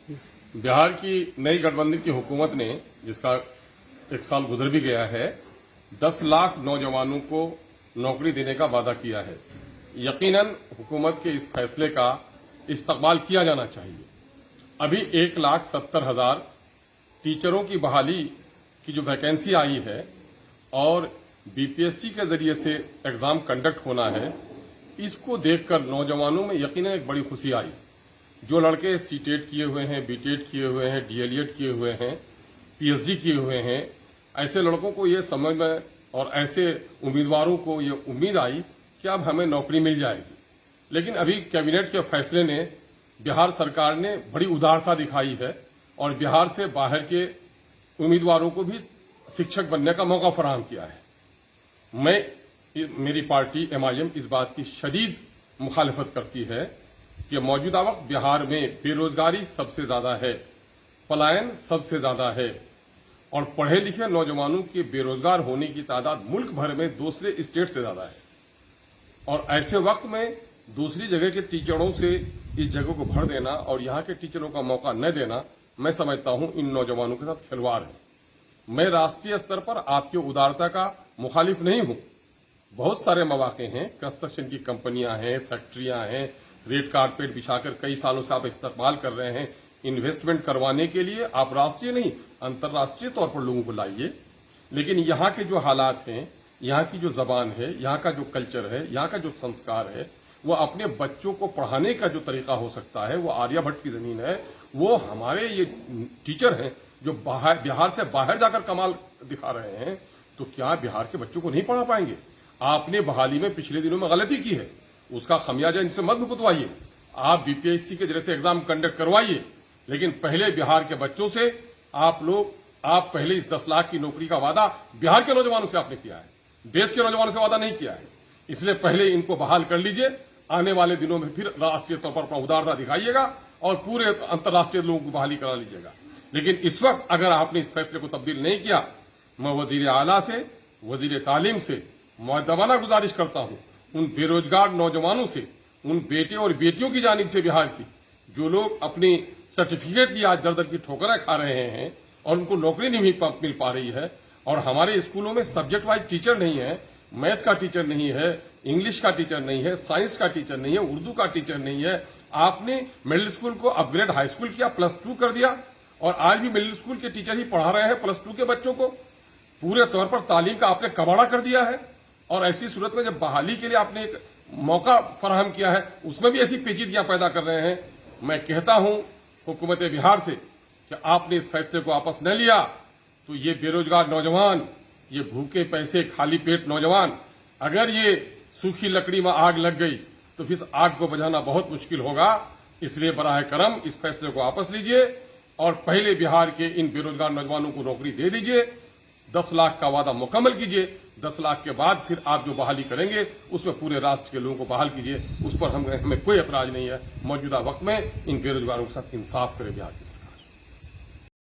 बिहार की नई गठबंधन की हुकूमत ने, जिसका एक साल गुजर भी गया है, 10 लाख नौजवानों को नौकरी देने का वादा किया है। यकीनन हुकूमत के इस फैसले का इस्तकबाल किया जाना चाहिए। अभी 1,70,000 टीचरों की बहाली की जो वैकेंसी आई है और बीपीएससी के जरिए से एग्जाम कंडक्ट होना है, इसको देखकर नौजवानों में यकीनन एक बड़ी खुशी आई। जो लड़के सीटेट किए हुए हैं, बीटेट किए हुए हैं, डीएलएड किए हुए हैं, पीएचडी किए हुए हैं, ऐसे लड़कों को ये समझ में और ऐसे उम्मीदवारों को ये उम्मीद आई कि अब हमें नौकरी मिल जाएगी। लेकिन अभी कैबिनेट के फैसले ने, बिहार सरकार ने बड़ी उदारता दिखाई है और बिहार से बाहर के उम्मीदवारों को भी शिक्षक बनने का मौका फराहम किया है। मेरी पार्टी एमआईएम इस बात की शदीद मुखालिफत करती है कि मौजूदा वक्त बिहार में बेरोजगारी सबसे ज्यादा है, पलायन सबसे ज्यादा है और पढ़े लिखे नौजवानों के बेरोजगार होने की तादाद मुल्क भर में दूसरे स्टेट से ज्यादा है। और ऐसे वक्त में दूसरी जगह के टीचरों से इस जगह को भर देना और यहाँ के टीचरों का मौका न देना, मैं समझता हूं इन नौजवानों के साथ खिलवाड़ है। मैं राष्ट्रीय स्तर पर आपकी उदारता का मुखालिफ नहीं हूं। बहुत सारे मौके हैं, कंस्ट्रक्शन की कंपनियां हैं, फैक्ट्रियां हैं, रेड कारपेट बिछाकर कई सालों से आप इस्तेमाल कर रहे हैं इन्वेस्टमेंट करवाने के लिए। आप राष्ट्रीय नहीं, अंतर्राष्ट्रीय तौर पर लोगों को लाइए। लेकिन यहाँ के जो हालात हैं, यहाँ की जो जबान है, यहाँ का जो कल्चर है, यहाँ का जो संस्कार है, वो अपने बच्चों को पढ़ाने का जो तरीका हो सकता है, वो आर्यभट्ट की जमीन है। वो हमारे ये टीचर हैं जो बिहार से बाहर जाकर कमाल दिखा रहे हैं, तो क्या बिहार के बच्चों को नहीं पढ़ा पाएंगे? आपने बहाली में पिछले दिनों में गलती की है, उसका खमियाजा इनसे मत भुगतवाइए। आप बीपीएससी के जैसे एग्जाम कंडक्ट करवाइए, लेकिन पहले बिहार के बच्चों से आप पहले इस 10 लाख की नौकरी का वादा बिहार के नौजवानों से आपने किया है, देश के नौजवानों से वादा नहीं किया है। इसलिए पहले इनको बहाल कर लीजिए। आने वाले दिनों में फिर राष्ट्रीय तौर पर अपना उदारता दिखाइएगा और पूरे अंतर्राष्ट्रीय लोगों को बहाली करा लीजिएगा। लेकिन इस वक्त अगर आपने इस फैसले को तब्दील नहीं किया, मैं वजीर आला से, वजीर तालीम से मुअद्दबाना गुजारिश करता हूं, उन बेरोजगार नौजवानों से, उन बेटे और बेटियों की जानिब से बिहार की, जो लोग अपनी सर्टिफिकेट की आज दर दर की ठोकरें खा रहे हैं और उनको नौकरी नहीं मिल पा रही है, और हमारे स्कूलों में सब्जेक्ट वाइज टीचर नहीं है, मैथ का टीचर नहीं है, इंग्लिश का टीचर नहीं है, साइंस का टीचर नहीं है, उर्दू का टीचर नहीं है। आपने मिडिल स्कूल को अपग्रेड हाई स्कूल किया, +2 कर दिया, और आज भी मिडिल स्कूल के टीचर ही पढ़ा रहे हैं +2 के बच्चों को। पूरे तौर पर तालीम का आपने कबाड़ा कर दिया है। और ऐसी सूरत में जब बहाली के लिए आपने एक मौका फराहम किया है, उसमें भी ऐसी पेचीदगियां पैदा कर रहे हैं। मैं कहता हूं हुकूमत बिहार से कि आपने इस फैसले को वापस न लिया तो ये बेरोजगार नौजवान, ये भूखे पैसे खाली पेट नौजवान, अगर ये सूखी लकड़ी में आग लग गई तो फिर आग को बुझाना बहुत मुश्किल होगा। इसलिए बराह करम इस फैसले को वापस लीजिए और पहले बिहार के इन बेरोजगार नौजवानों को नौकरी दे दीजिए। 10 लाख का वादा मुकम्मल कीजिए। 10 लाख के बाद फिर आप जो बहाली करेंगे उसमें पूरे राष्ट्र के लोगों को बहाल कीजिए। उस पर हमें कोई एतराज नहीं है। मौजूदा वक्त में इन बेरोजगारों के साथ इंसाफ करें बिहार के साथ।